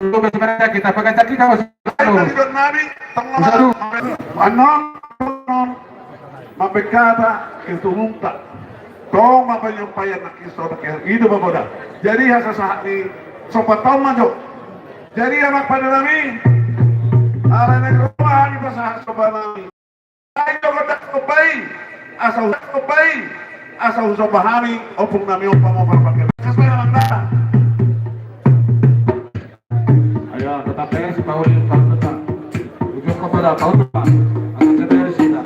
kita pakai caki kau Usadu anon mapekata ketumumta tong mapayampayan na kiso na kaya ido baboda jadi hasa sa ni sopat taon majo jadi anak panalami ala nagrumahan ni pasahan sa banami ayo kadak kubay asa usabahami opong nami upang mapapakil kasaya lang na ayo tetap dengan si Paul yang tahun depan ujung kepada tahun depan akan terjadi sida